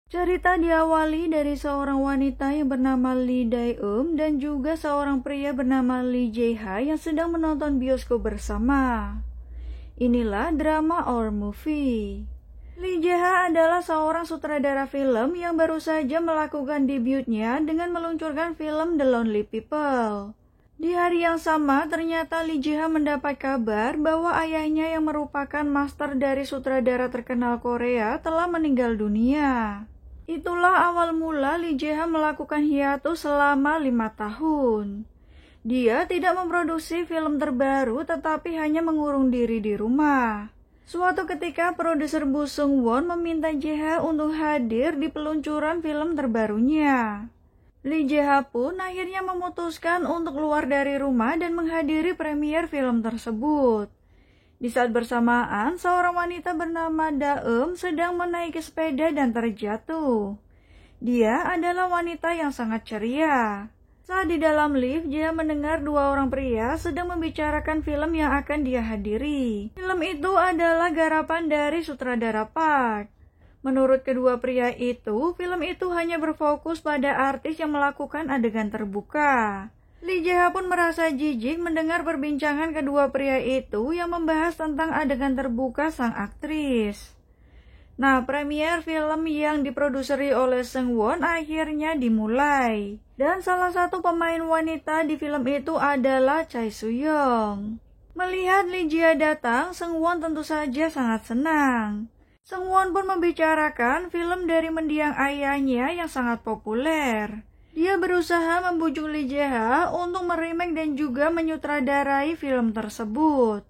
Cerita diawali dari seorang wanita yang bernama Lee Dae-eum dan juga seorang pria bernama Lee Jae-ha yang sedang menonton bioskop bersama. Inilah drama or movie. Lee Jae-ha adalah seorang sutradara film yang baru saja melakukan debutnya dengan meluncurkan film The Lonely People. Di hari yang sama, ternyata Lee Jae-ha mendapat kabar bahwa ayahnya yang merupakan master dari sutradara terkenal Korea telah meninggal dunia. Itulah awal mula Lee Jae-ha melakukan hiatus selama 5 tahun. Dia tidak memproduksi film terbaru tetapi hanya mengurung diri di rumah. Suatu ketika produser Boo Seung-won meminta Jae-ha untuk hadir di peluncuran film terbarunya. Lee Jae-ha pun akhirnya memutuskan untuk keluar dari rumah dan menghadiri premier film tersebut. Di saat bersamaan, seorang wanita bernama Daeum sedang menaiki sepeda dan terjatuh. Dia adalah wanita yang sangat ceria. Saat di dalam lift, dia mendengar dua orang pria sedang membicarakan film yang akan dia hadiri. Film itu adalah garapan dari sutradara Park. Menurut kedua pria itu, film itu hanya berfokus pada artis yang melakukan adegan terbuka. Lee Jae-ha pun merasa jijik mendengar perbincangan kedua pria itu yang membahas tentang adegan terbuka sang aktris. Nah, premier film yang diproduseri oleh Seung-won akhirnya dimulai. Dan salah satu pemain wanita di film itu adalah Choi Soo-young. Melihat Lee Jae-ha datang, Seung-won tentu saja sangat senang. Seung-won pun membicarakan film dari mendiang ayahnya yang sangat populer. Dia berusaha membujuk Lee Jae-ha untuk meremake dan juga menyutradarai film tersebut.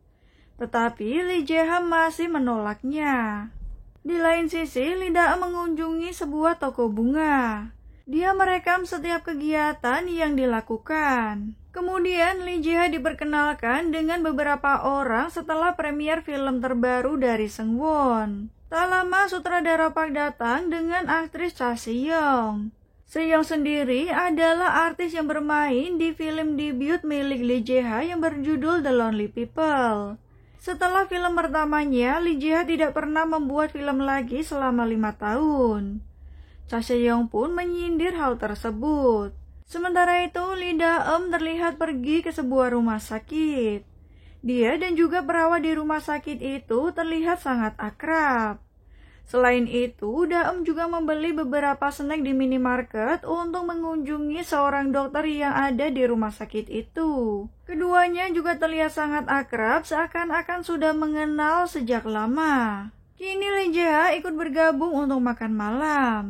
Tetapi Lee Jae-ha masih menolaknya. Di lain sisi, Lee Dae-eum mengunjungi sebuah toko bunga. Dia merekam setiap kegiatan yang dilakukan. Kemudian Lee Jae-ha diperkenalkan dengan beberapa orang setelah premier film terbaru dari Seung-won. Tak lama sutradara Park datang dengan aktris Cha Si-young. Seung sendiri adalah artis yang bermain di film debut milik Lee Jae-ha yang berjudul The Lonely People. Setelah film pertamanya, Lee Jae-ha tidak pernah membuat film lagi selama 5 tahun. Cha Si-young pun menyindir hal tersebut. Sementara itu, Lee Dae-eum terlihat pergi ke sebuah rumah sakit. Dia dan juga perawat di rumah sakit itu terlihat sangat akrab. Selain itu, Daeum juga membeli beberapa snack di minimarket untuk mengunjungi seorang dokter yang ada di rumah sakit itu. Keduanya juga terlihat sangat akrab, seakan-akan sudah mengenal sejak lama. Kini Lee Jae-ha ikut bergabung untuk makan malam.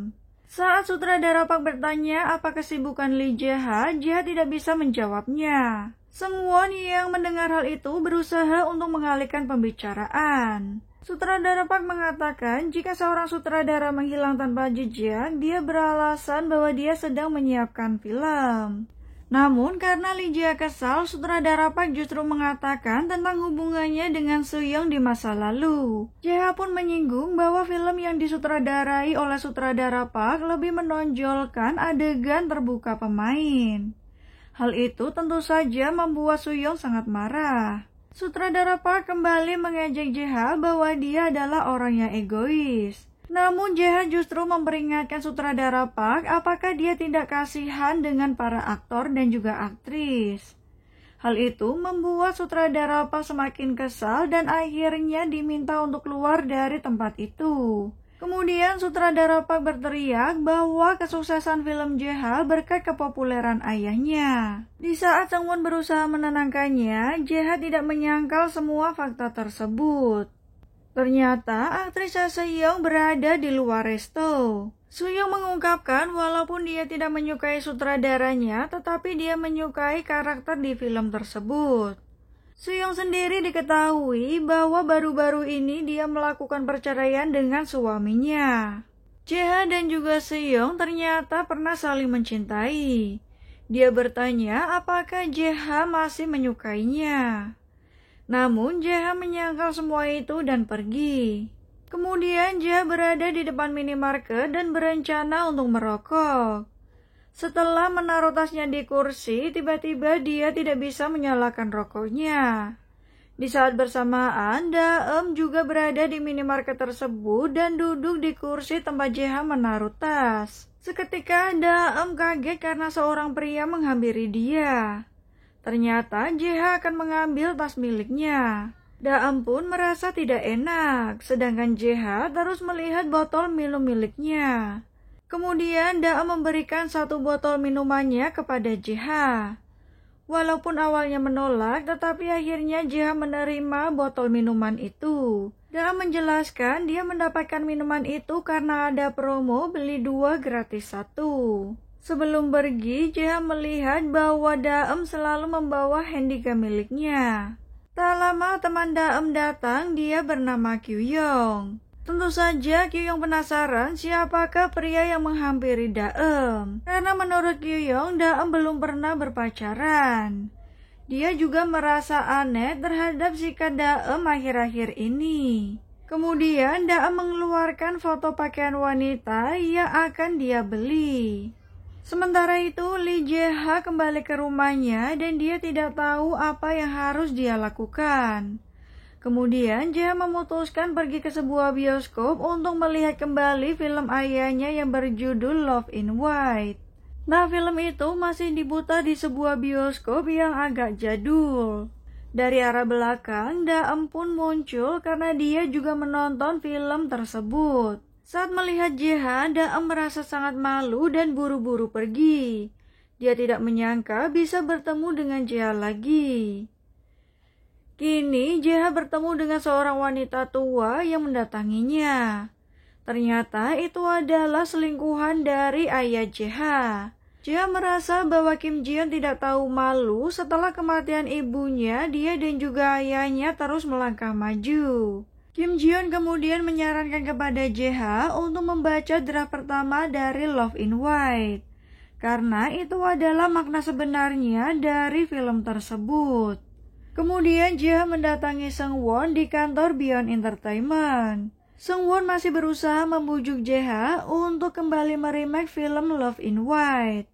Saat sutradara Park bertanya apa kesibukan Lee Jae-ha, dia tidak bisa menjawabnya. Seung-won yang mendengar hal itu berusaha untuk mengalihkan pembicaraan. Sutradara Park mengatakan jika seorang sutradara menghilang tanpa jejak, dia beralasan bahwa dia sedang menyiapkan film. Namun karena Lee Jae-ha kesal, sutradara Park justru mengatakan tentang hubungannya dengan Soo-young di masa lalu. Jae-ha pun menyinggung bahwa film yang disutradarai oleh sutradara Park lebih menonjolkan adegan terbuka pemain. Hal itu tentu saja membuat Soo-young sangat marah. Sutradara Park kembali mengejek Jae-ha bahwa dia adalah orang yang egois. Namun Jae-ha justru memperingatkan sutradara Park apakah dia tidak kasihan dengan para aktor dan juga aktris. Hal itu membuat sutradara Park semakin kesal dan akhirnya diminta untuk keluar dari tempat itu. Kemudian sutradara Park berteriak bahwa kesuksesan film Jae-ha berkat kepopuleran ayahnya. Di saat Seung-won berusaha menenangkannya, Jae-ha tidak menyangkal semua fakta tersebut. Ternyata aktris Cha Si-young berada di luar resto. Soo-young mengungkapkan walaupun dia tidak menyukai sutradaranya, tetapi dia menyukai karakter di film tersebut. Soo-young sendiri diketahui bahwa baru-baru ini dia melakukan perceraian dengan suaminya. Jae-ha dan juga Soo-young ternyata pernah saling mencintai. Dia bertanya apakah Jae-ha masih menyukainya. Namun Jae-ha menyangkal semua itu dan pergi. Kemudian Jae-ha berada di depan minimarket dan berencana untuk merokok. Setelah menaruh tasnya di kursi, tiba-tiba dia tidak bisa menyalakan rokoknya. Di saat bersamaan, Daem juga berada di minimarket tersebut dan duduk di kursi tempat JH menaruh tas. Seketika Daem kaget karena seorang pria menghampiri dia. Ternyata JH akan mengambil tas miliknya. Daem pun merasa tidak enak, sedangkan JH terus melihat botol minum miliknya. Kemudian Daem memberikan satu botol minumannya kepada JH. Walaupun awalnya menolak, tetapi akhirnya JH menerima botol minuman itu. Daem menjelaskan dia mendapatkan minuman itu karena ada promo beli 2 gratis 1. Sebelum pergi, JH melihat bahwa Daem selalu membawa handicam miliknya. Tak lama teman Daem datang, dia bernama Kyuyong. Tentu saja Kyuyong penasaran siapakah pria yang menghampiri Daem. Karena menurut Kyuyong, Daem belum pernah berpacaran. Dia juga merasa aneh terhadap sikap Daem akhir-akhir ini. Kemudian Daem mengeluarkan foto pakaian wanita yang akan dia beli. Sementara itu, Lee Jae-ha kembali ke rumahnya dan dia tidak tahu apa yang harus dia lakukan. Kemudian, Jae-ha memutuskan pergi ke sebuah bioskop untuk melihat kembali film ayahnya yang berjudul Love in White. Nah, film itu masih diputar di sebuah bioskop yang agak jadul. Dari arah belakang, Daem pun muncul karena dia juga menonton film tersebut. Saat melihat Jae-ha, Daem merasa sangat malu dan buru-buru pergi. Dia tidak menyangka bisa bertemu dengan Jae-ha lagi. Kini, Jae-ha bertemu dengan seorang wanita tua yang mendatanginya. Ternyata itu adalah selingkuhan dari ayah Jae-ha. Jae-ha merasa bahwa Kim Ji-yeon tidak tahu malu setelah kematian ibunya, dia dan juga ayahnya terus melangkah maju. Kim Ji-yeon kemudian menyarankan kepada Jae-ha untuk membaca draft pertama dari Love in White, karena itu adalah makna sebenarnya dari film tersebut. Kemudian Jae-ha mendatangi Seung-won di kantor Beyond Entertainment. Seung-won masih berusaha membujuk Jae-ha untuk kembali meremake film Love in White,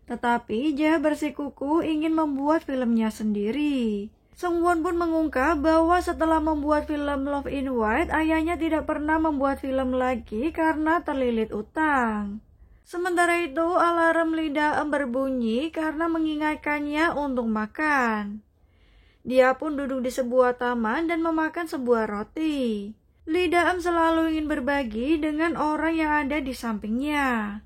tetapi Jae-ha bersikukuh ingin membuat filmnya sendiri. Seung-won pun mengungkap bahwa setelah membuat film Love in White, ayahnya tidak pernah membuat film lagi karena terlilit utang. Sementara itu, alarm Lee Daem berbunyi karena mengingatkannya untuk makan. Dia pun duduk di sebuah taman dan memakan sebuah roti. Lee Daem selalu ingin berbagi dengan orang yang ada di sampingnya.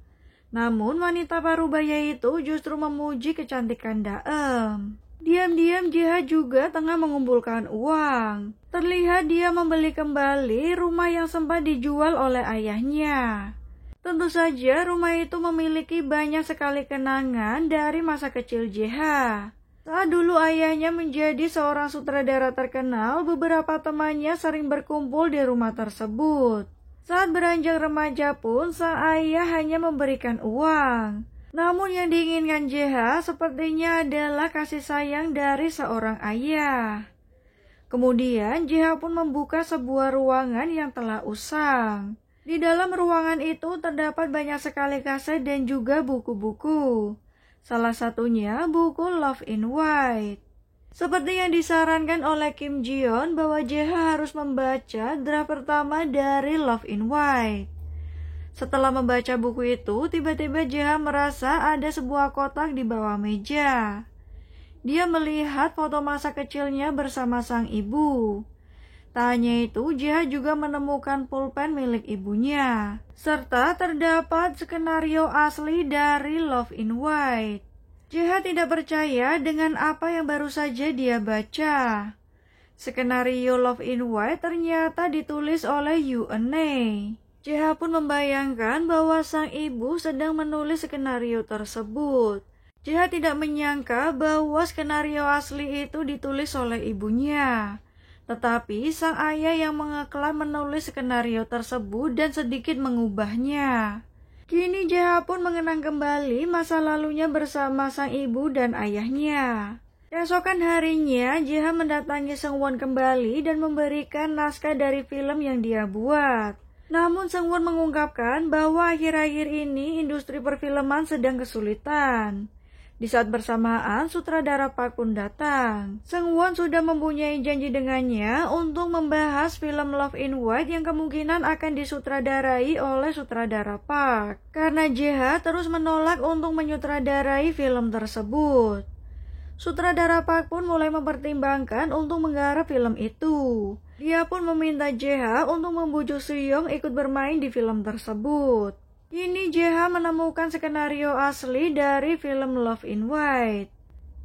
Namun wanita parubaya itu justru memuji kecantikan Daem. Diam-diam Jae-ha juga tengah mengumpulkan uang. Terlihat dia membeli kembali rumah yang sempat dijual oleh ayahnya. Tentu saja rumah itu memiliki banyak sekali kenangan dari masa kecil Jae-ha. Saat dulu ayahnya menjadi seorang sutradara terkenal, beberapa temannya sering berkumpul di rumah tersebut. Saat beranjak remaja pun, sang ayah hanya memberikan uang. Namun yang diinginkan Jae-ha sepertinya adalah kasih sayang dari seorang ayah. Kemudian Jae-ha pun membuka sebuah ruangan yang telah usang. Di dalam ruangan itu terdapat banyak sekali kaset dan juga buku-buku. Salah satunya buku Love in White. Seperti yang disarankan oleh Kim Ji-yeon bahwa Jae-ha harus membaca draft pertama dari Love in White. Setelah membaca buku itu, tiba-tiba Jae-ha merasa ada sebuah kotak di bawah meja. Dia melihat foto masa kecilnya bersama sang ibu. Tak hanya itu, Jae-ha juga menemukan pulpen milik ibunya, serta terdapat skenario asli dari Love in White. Jae-ha tidak percaya dengan apa yang baru saja dia baca. Skenario Love in White ternyata ditulis oleh Yoo Eun-hae. Jae-ha pun membayangkan bahwa sang ibu sedang menulis skenario tersebut. Jae-ha tidak menyangka bahwa skenario asli itu ditulis oleh ibunya. Tetapi sang ayah yang mengklaim menulis skenario tersebut dan sedikit mengubahnya. Kini Jae-ha pun mengenang kembali masa lalunya bersama sang ibu dan ayahnya. Keesokan harinya, Jae-ha mendatangi Seung-won kembali dan memberikan naskah dari film yang dia buat. Namun Seung-won mengungkapkan bahwa akhir-akhir ini industri perfilman sedang kesulitan. Di saat bersamaan, sutradara Park pun datang. Seung-won sudah mempunyai janji dengannya untuk membahas film Love in White yang kemungkinan akan disutradarai oleh sutradara Park. Karena JH terus menolak untuk menyutradarai film tersebut. Sutradara Park pun mulai mempertimbangkan untuk menggarap film itu. Dia pun meminta JH untuk membujuk Soo-young ikut bermain di film tersebut. Kini JH menemukan skenario asli dari film Love in White.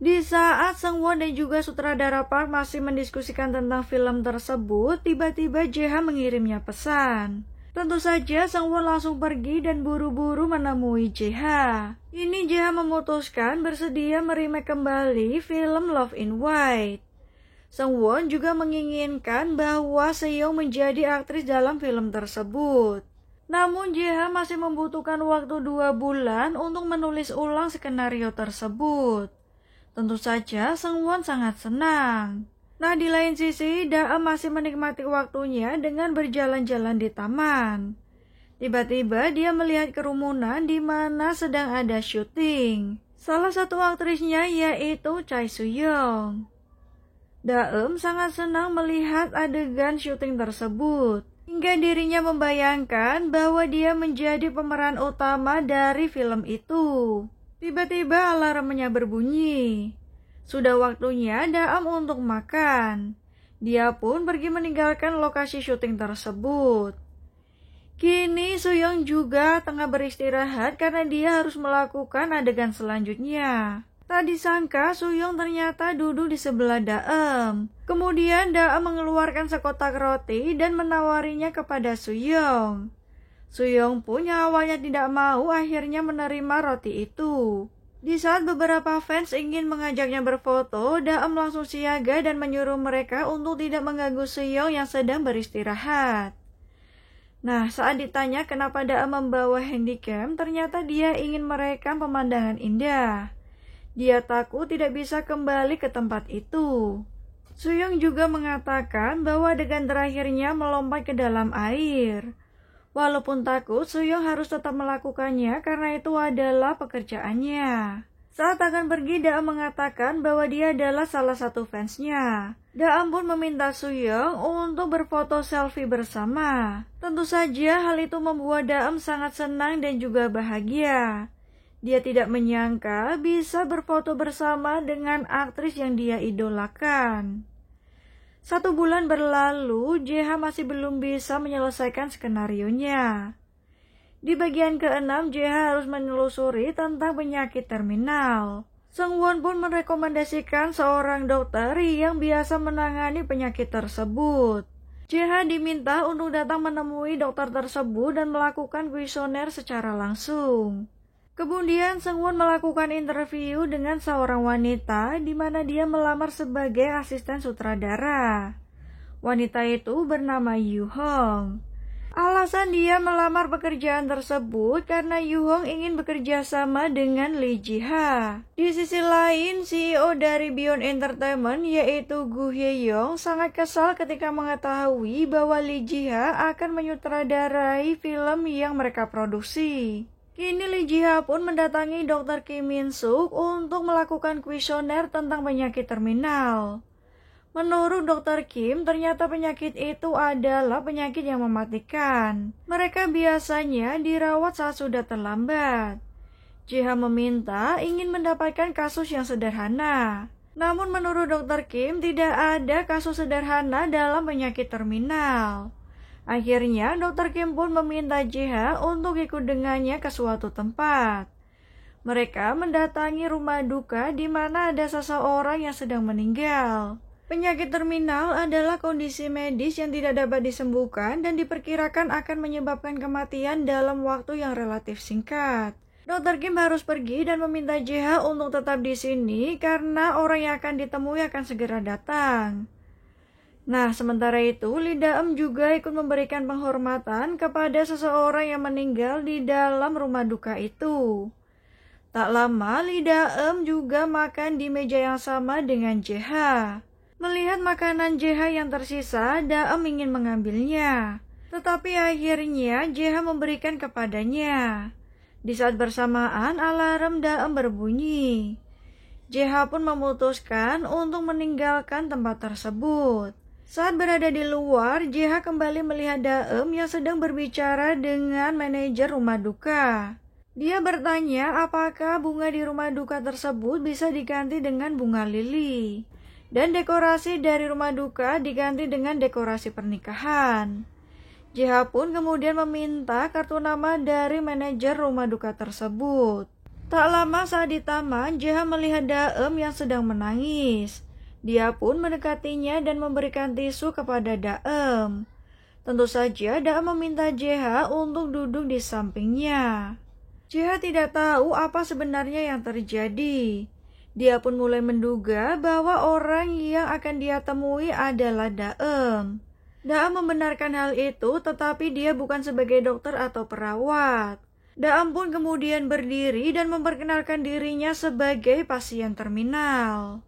Di saat Seung-won dan juga sutradara Park masih mendiskusikan tentang film tersebut, tiba-tiba JH mengirimnya pesan. Tentu saja Seung-won langsung pergi dan buru-buru menemui JH. Kini JH memutuskan bersedia meremake kembali film Love in White. Seung-won juga menginginkan bahwa Seo menjadi aktris dalam film tersebut. Namun JH masih membutuhkan waktu 2 bulan untuk menulis ulang skenario tersebut. Tentu saja Seung-won sangat senang. Nah, di lain sisi, Daem masih menikmati waktunya dengan berjalan-jalan di taman. Tiba-tiba dia melihat kerumunan di mana sedang ada syuting. Salah satu aktrisnya yaitu Choi Soo-young. Daem sangat senang melihat adegan syuting tersebut. Hingga dirinya membayangkan bahwa dia menjadi pemeran utama dari film itu. Tiba-tiba alarmnya berbunyi. Sudah waktunya Daem untuk makan. Dia pun pergi meninggalkan lokasi syuting tersebut. Kini Soo-young juga tengah beristirahat karena dia harus melakukan adegan selanjutnya. Tak disangka Soo-young ternyata duduk di sebelah Daem. Kemudian Daem mengeluarkan sekotak roti dan menawarinya kepada Soo-young. Soo-young pun yang awalnya tidak mau akhirnya menerima roti itu. Di saat beberapa fans ingin mengajaknya berfoto, Daem langsung siaga dan menyuruh mereka untuk tidak mengganggu Soo-young yang sedang beristirahat. Nah, saat ditanya kenapa Daem membawa handycam, ternyata dia ingin merekam pemandangan indah. Dia takut tidak bisa kembali ke tempat itu. Soo-young juga mengatakan bahwa adegan terakhirnya melompat ke dalam air. Walaupun takut, Soo-young harus tetap melakukannya karena itu adalah pekerjaannya. Saat akan pergi, Daem mengatakan bahwa dia adalah salah satu fansnya. Daem pun meminta Soo-young untuk berfoto selfie bersama. Tentu saja hal itu membuat Daem sangat senang dan juga bahagia. Dia tidak menyangka bisa berfoto bersama dengan aktris yang dia idolakan. 1 bulan berlalu, JH masih belum bisa menyelesaikan skenarionya. Di bagian ke-6, JH harus menelusuri tentang penyakit terminal. Seung-won pun merekomendasikan seorang dokter yang biasa menangani penyakit tersebut. JH diminta untuk datang menemui dokter tersebut dan melakukan kuesioner secara langsung. Kemudian Seung-won melakukan interview dengan seorang wanita di mana dia melamar sebagai asisten sutradara. Wanita itu bernama Yoo-hong. Alasan dia melamar pekerjaan tersebut karena Yoo-hong ingin bekerja sama dengan Lee Ji-ha. Di sisi lain, CEO dari Beyond Entertainment yaitu Gu Hye-young sangat kesal ketika mengetahui bahwa Lee Ji-ha akan menyutradarai film yang mereka produksi. Kini Lee Ji-ha pun mendatangi Dr. Kim Min-suk untuk melakukan kuesioner tentang penyakit terminal. Menurut Dr. Kim, ternyata penyakit itu adalah penyakit yang mematikan. Mereka biasanya dirawat saat sudah terlambat. Ji-ha meminta ingin mendapatkan kasus yang sederhana. Namun menurut Dr. Kim, tidak ada kasus sederhana dalam penyakit terminal. Akhirnya, Dr. Kim pun meminta Ji-ha untuk ikut dengannya ke suatu tempat. Mereka mendatangi rumah duka di mana ada seseorang yang sedang meninggal. Penyakit terminal adalah kondisi medis yang tidak dapat disembuhkan dan diperkirakan akan menyebabkan kematian dalam waktu yang relatif singkat. Dr. Kim harus pergi dan meminta Ji-ha untuk tetap di sini karena orang yang akan ditemui akan segera datang. Nah, sementara itu, Lee Daem juga ikut memberikan penghormatan kepada seseorang yang meninggal di dalam rumah duka itu. Tak lama, Lee Daem juga makan di meja yang sama dengan Ji-ha. Melihat makanan Ji-ha yang tersisa, Daem ingin mengambilnya. Tetapi akhirnya Ji-ha memberikan kepadanya. Di saat bersamaan alarm Daem berbunyi. JH pun memutuskan untuk meninggalkan tempat tersebut. Saat berada di luar, JH kembali melihat Daem yang sedang berbicara dengan manajer rumah duka. Dia bertanya apakah bunga di rumah duka tersebut bisa diganti dengan bunga lili. Dan dekorasi dari rumah duka diganti dengan dekorasi pernikahan. JH pun kemudian meminta kartu nama dari manajer rumah duka tersebut. Tak lama saat di taman, JH melihat Daem yang sedang menangis. Dia pun mendekatinya dan memberikan tisu kepada Daem. Tentu saja Daem meminta JH untuk duduk di sampingnya. JH tidak tahu apa sebenarnya yang terjadi. Dia pun mulai menduga bahwa orang yang akan dia temui adalah Daem. Daem membenarkan hal itu, tetapi dia bukan sebagai dokter atau perawat. Daem pun kemudian berdiri dan memperkenalkan dirinya sebagai pasien terminal.